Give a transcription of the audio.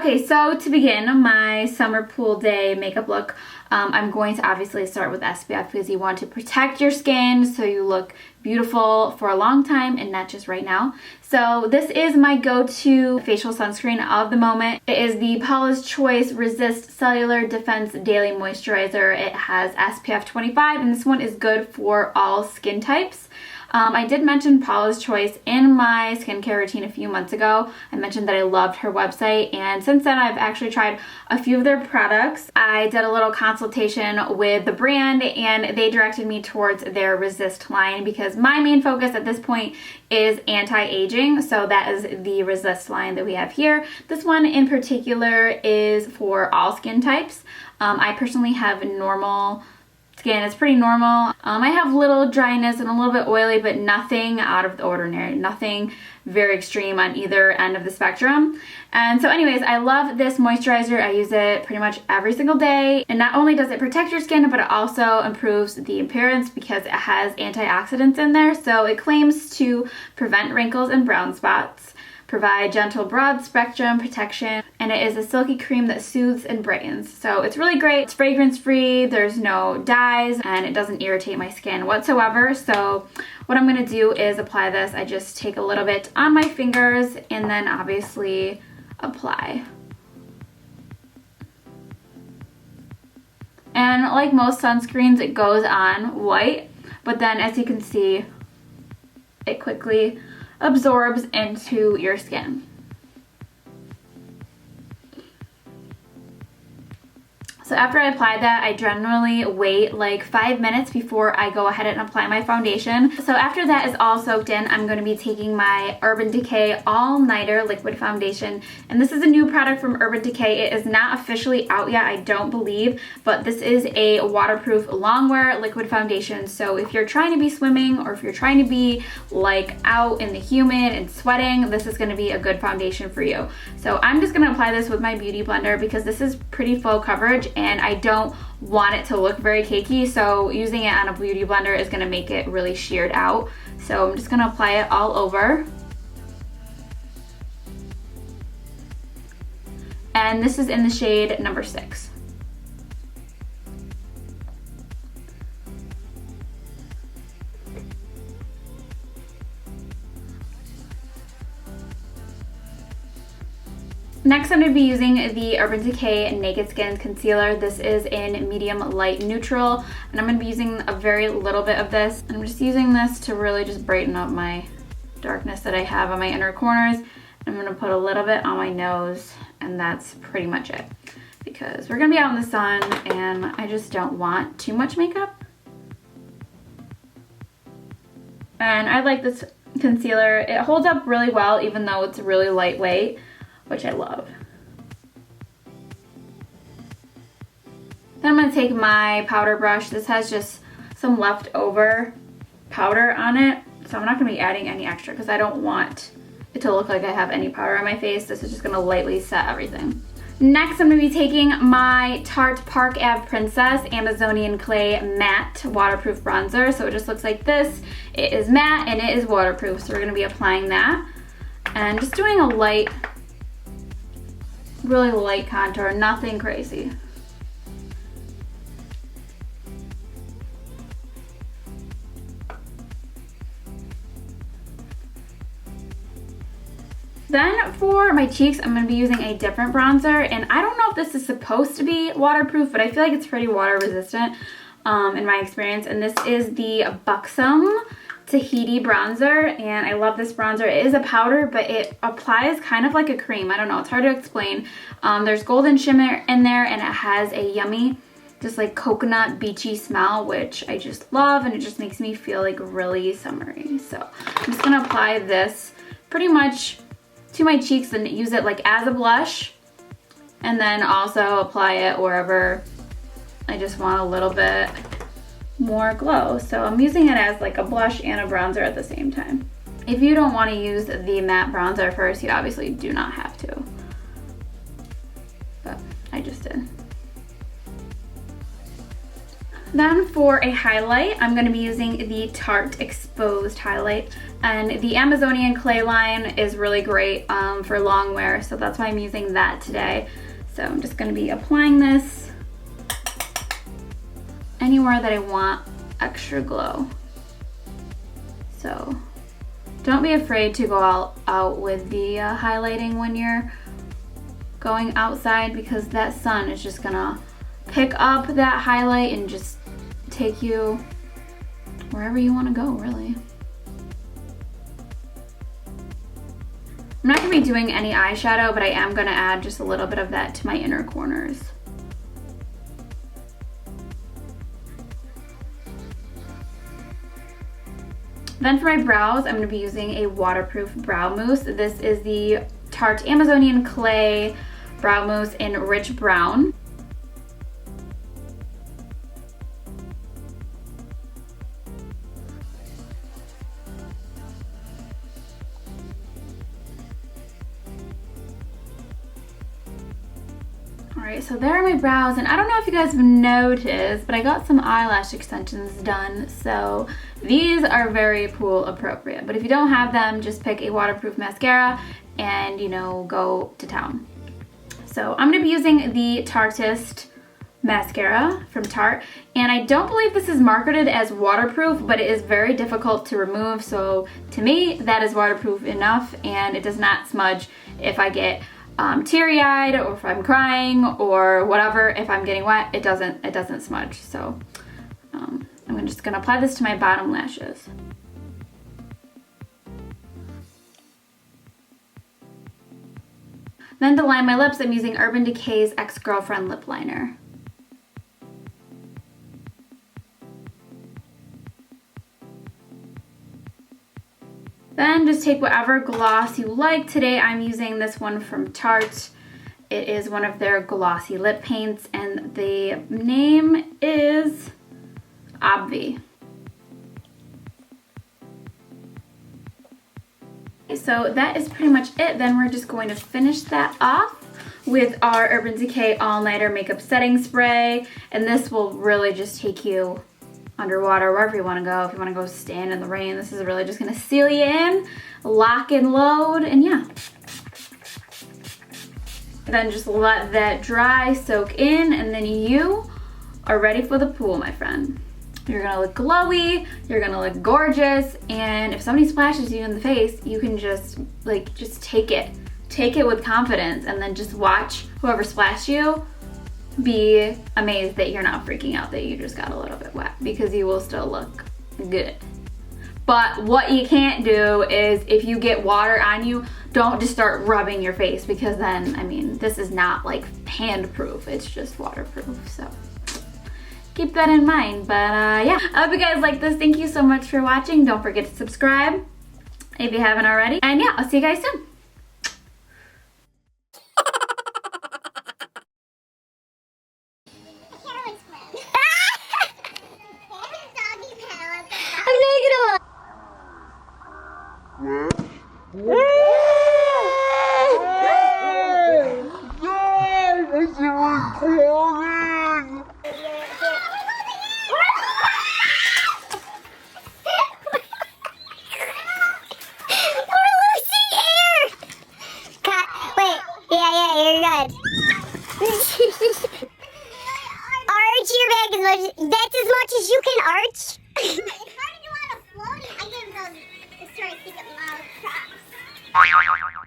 Okay, so to begin my summer pool day makeup look, I'm going to obviously start with SPF because you want to protect your skin so you look beautiful for a long time and not just right now. So this is my go-to facial sunscreen of the moment. It is the Paula's Choice Resist Cellular Defense Daily Moisturizer. It has SPF 25 and this one is good for all skin types. I did mention Paula's Choice in my skincare routine a few months ago. I mentioned that I loved her website, and since then I've actually tried a few of their products. I did a little consultation with the brand and they directed me towards their Resist line because my main focus at this point is anti-aging, so that is the Resist line that we have here. This one in particular is for all skin types. I personally have normal skin. It's pretty normal. I have little dryness and a little bit oily, but nothing out of the ordinary, nothing very extreme on either end of the spectrum. And so anyways, I love this moisturizer. I use it pretty much every single day. And not only does it protect your skin, but it also improves the appearance because it has antioxidants in there. So it claims to prevent wrinkles and brown spots, provide gentle broad spectrum protection, and it is a silky cream that soothes and brightens. So it's really great. It's fragrance free, there's no dyes, and it doesn't irritate my skin whatsoever. So what I'm gonna do is apply this. I just take a little bit on my fingers and then obviously apply. And like most sunscreens, it goes on white, but then as you can see, it quickly absorbs into your skin. So after I apply that, I generally wait like 5 minutes before I go ahead and apply my foundation. So after that is all soaked in, I'm going to be taking my Urban Decay All Nighter Liquid Foundation. And this is a new product from Urban Decay. It is not officially out yet, I don't believe, but this is a waterproof longwear liquid foundation. So if you're trying to be swimming or if you're trying to be like out in the humid and sweating, this is going to be a good foundation for you. So I'm just going to apply this with my beauty blender because this is pretty full coverage and I don't want it to look very cakey, so using it on a beauty blender is going to make it really sheared out. So I'm just going to apply it all over. And this is in the shade number 6. Next, I'm going to be using the Urban Decay Naked Skin Concealer. This is in medium light neutral, and I'm going to be using a very little bit of this. And I'm just using this to really just brighten up my darkness that I have on my inner corners. I'm going to put a little bit on my nose, and that's pretty much it. Because we're going to be out in the sun, and I just don't want too much makeup. And I like this concealer. It holds up really well, even though it's really lightweight, which I love. Then I'm going to take my powder brush. This has just some leftover powder on it, so I'm not going to be adding any extra because I don't want it to look like I have any powder on my face. This is just going to lightly set everything. Next, I'm going to be taking my Tarte Park Ave Princess Amazonian Clay Matte Waterproof Bronzer. So it just looks like this. It is matte and it is waterproof, so we're going to be applying that. And just doing a light, really light contour, nothing crazy. Then for my cheeks, I'm going to be using a different bronzer, and I don't know if this is supposed to be waterproof, but I feel like it's pretty water resistant in my experience, and this is the Buxom Tahiti bronzer, and I love this bronzer. It is a powder, but it applies kind of like a cream. I don't know, it's hard to explain. There's golden shimmer in there, and it has a yummy, just like coconut beachy smell, which I just love, and it just makes me feel like really summery. So I'm just gonna apply this pretty much to my cheeks and use it like as a blush, and then also apply it wherever I just want a little bit more glow. So I'm using it as like a blush and a bronzer at the same time. If you don't want to use the matte bronzer first, you obviously do not have to, but I just did. Then for a highlight, I'm going to be using the Tarte Exposed highlight. And the Amazonian clay line is really great for long wear, so that's why I'm using that today. So I'm just going to be applying this anywhere that I want extra glow. So don't be afraid to go out with the highlighting when you're going outside, because that sun is just gonna pick up that highlight and just take you wherever you want to go, really. I'm not gonna be doing any eyeshadow, but I am gonna add just a little bit of that to my inner corners. Then for my brows, I'm going to be using a waterproof brow mousse. This is the Tarte Amazonian Clay Brow Mousse in Rich Brown. Alright, so there are my brows, and I don't know if you guys have noticed, but I got some eyelash extensions done, so these are very pool appropriate. But if you don't have them, just pick a waterproof mascara and, you know, go to town. So I'm going to be using the Tarteist mascara from Tarte, and I don't believe this is marketed as waterproof, but it is very difficult to remove, so to me that is waterproof enough, and it does not smudge if I get teary-eyed, or if I'm crying, or whatever. If I'm getting wet, it doesn't smudge. So I'm just gonna apply this to my bottom lashes. Then to line my lips, I'm using Urban Decay's Ex-Girlfriend Lip Liner. Then just take whatever gloss you like. Today I'm using this one from Tarte. It is one of their glossy lip paints, and the name is Obvi. So that is pretty much it. Then we're just going to finish that off with our Urban Decay All Nighter Makeup Setting Spray, and this will really just take you underwater, wherever you want to go. If you want to go stand in the rain, this is really just going to seal you in, lock and load, and yeah. Then just let that dry, soak in, and then you are ready for the pool, my friend. You're going to look glowy, you're going to look gorgeous, and if somebody splashes you in the face, you can just take it. Take it with confidence, and then just watch whoever splashed you be amazed that you're not freaking out that you just got a little bit wet, because you will still look good. But what you can't do is, if you get water on you, don't just start rubbing your face, because then, I mean, this is not like hand proof, it's just waterproof. So keep that in mind. But yeah, I hope you guys like this. Thank you so much for watching. Don't forget to subscribe if you haven't already, and yeah, I'll see you guys soon. Arch your back that's as much as you can arch. It's hard to do on a floaty. I give those stories to get loud props.